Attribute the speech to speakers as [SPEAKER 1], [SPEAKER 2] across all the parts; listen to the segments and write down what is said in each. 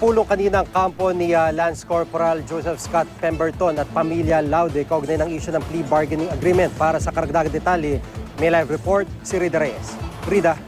[SPEAKER 1] Napulong kanina ang kampo ni Lance Corporal Joseph Scott Pemberton at pamilya Laude kaugnay ng issue ng plea bargaining agreement. Para sa karagdagang detalye, may live report si Rida Reyes. Rida.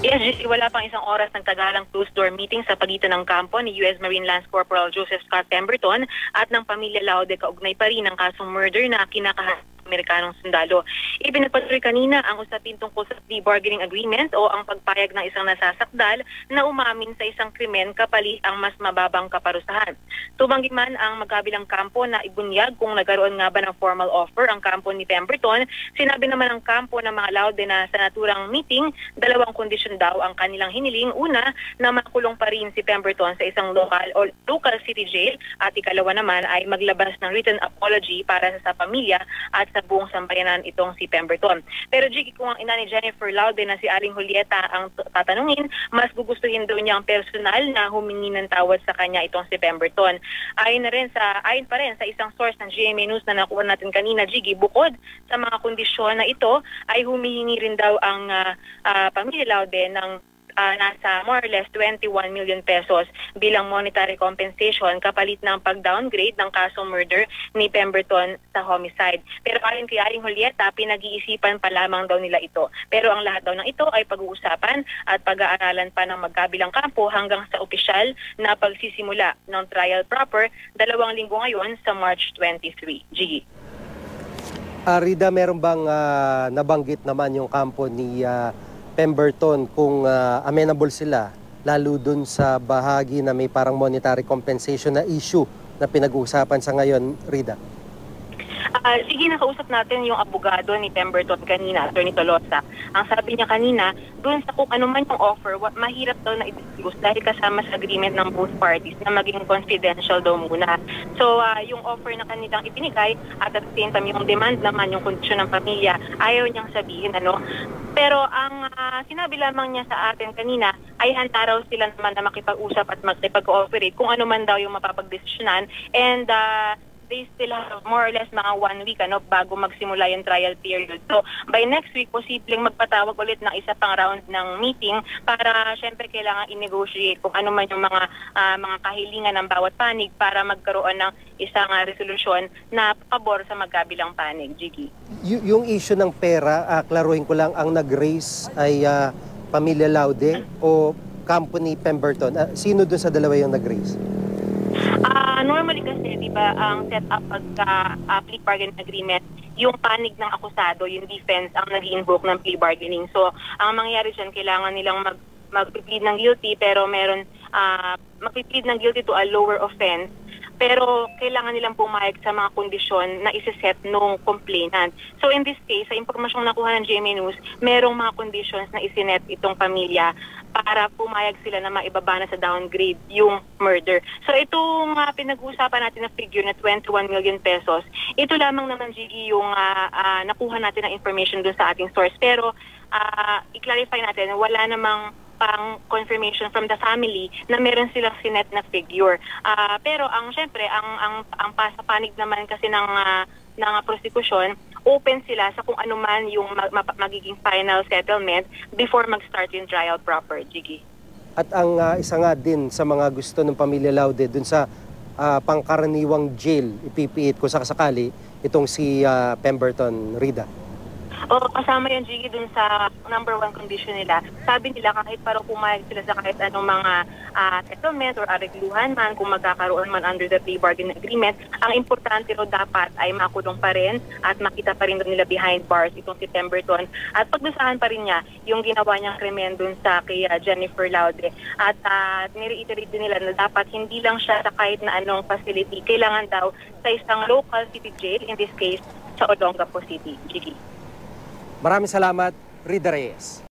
[SPEAKER 2] Yes, wala pang isang oras ng tagalang closed-door meeting sa pagitan ng kampo ni U.S. Marine Lance Corporal Joseph Scott Pemberton at ng pamilya Laude kaugnay pa rin ng kasong murder na kinakaharap Amerikanong sundalo. Ipinagpatuloy kanina ang usapin tungkol sa plea bargaining agreement o ang pagpayag ng isang nasasakdal na umamin sa isang krimen kapalit ang mas mababang kaparusahan. Tumanggi man ang magkabilang kampo na ibunyag kung nagkaroon nga ba ng formal offer ang kampo ni Pemberton. Sinabi naman ng kampo ng mga Laude na sa naturang meeting, dalawang kondisyon daw ang kanilang hiniling. Una, na makulong pa rin si Pemberton sa isang local city jail at ikalawa naman ay maglabas ng written apology para sa pamilya at sa buong sambayanan itong si Pemberton. Pero Jiggy, kung ang ina ni Jennifer Laude na si Aling Julieta ang tatanungin, mas gugustuhin daw niya ang personal na humingi ng tawad sa kanya itong si Pemberton. Ayon pa rin sa isang source ng GMA News na nakuha natin kanina, Jiggy, bukod sa mga kondisyon na ito ay humihingi rin daw ang pamilya Laude ng nasa more or less 21 million pesos bilang monetary compensation kapalit ng pag-downgrade ng kasong murder ni Pemberton sa homicide. Pero ayon kay Aling Julieta, pinag-iisipan pa lamang daw nila ito. Pero ang lahat daw ng ito ay pag-uusapan at pag-aaralan pa ng magkabilang kampo hanggang sa opisyal na pagsisimula ng trial proper 2 linggo ngayon sa March 23. Gigi.
[SPEAKER 1] Rida, meron bang nabanggit naman yung kampo ni Pemberton kung amenable sila lalo dun sa bahagi na may parang monetary compensation na issue na pinag-uusapan sa ngayon, Rida?
[SPEAKER 2] Sige, nakausap natin yung abogado ni Pemberton kanina, Attorney Tolosa. Ang sabi niya kanina, dun sa kung ano man yung offer, mahirap daw na i-disclose dahil kasama sa agreement ng both parties na maging confidential daw muna. So, yung offer na kanilang ipinigay at at the same time yung demand naman, yung kondisyon ng pamilya, ayaw niyang sabihin, ano. Pero ang sinabi lamang niya sa atin kanina ay handa raw sila naman na makipag-usap at makipag-cooperate kung ano man daw yung mapapagdesisyonan, and they still have more or less mga 1 week bago magsimula yung trial period. So, by next week, posibleng magpatawag ulit ng isa pang round ng meeting para syempre kailangan i-negotiate kung ano man yung mga kahilingan ng bawat panig para magkaroon ng isang resolusyon na pabor sa magkabilang panig. Jiggy.
[SPEAKER 1] Yung issue ng pera, klaruhin ko lang, ang nag-raise ay pamilya Laude o company Pemberton? Sino dun sa dalawa yung nag-raise?
[SPEAKER 2] Normally kasi, di ba, ang set-up pagka-plea bargaining agreement, yung panig ng akusado, yung defense, ang nag-invoke ng plea bargaining. So, ang mangyayari dyan, kailangan nilang mag-plead ng guilty, pero mag-plead ng guilty to a lower offense, pero kailangan nilang pumayag sa mga kondisyon na isiset nung complainant. So in this case, sa impormasyong nakuha ng GMA News, merong mga conditions na isinet itong pamilya para pumayag sila na maibaba na sa downgrade yung murder. So itong pinag-uusapan natin na figure na 21 million pesos, ito lamang naman, Gigi, yung nakuha natin ng information dun sa ating source. Pero i-clarify natin, wala namang pang confirmation from the family na meron silang sinet na figure. Pero syempre ang pasapanig naman kasi ng prosecution, open sila sa kung ano man yung magiging final settlement before mag-start yung trial proper, Jiggy.
[SPEAKER 1] At ang isa nga din sa mga gusto ng pamilya Laude dun sa pangkaraniwang jail, ipipiit ko sa kasakali itong si Pemberton, Rida.
[SPEAKER 2] Kasama yung Jiggy dun sa number 1 condition nila. Sabi nila kahit parang pumayag sila sa kahit anong mga settlement or arregluhan man, kung magkakaroon man under the plea bargaining agreement, ang importante ro dapat ay makulong pa rin at makita pa rin nila behind bars itong si Pemberton. At pagdusahan pa rin niya yung ginawa niyang krimen dun sa kay Jennifer Laude. At nireiterate din nila na dapat hindi lang siya sa kahit na anong facility. Kailangan daw sa isang local city jail, in this case sa Olongapo City. Jiggy.
[SPEAKER 1] Maraming salamat, Rida Reyes.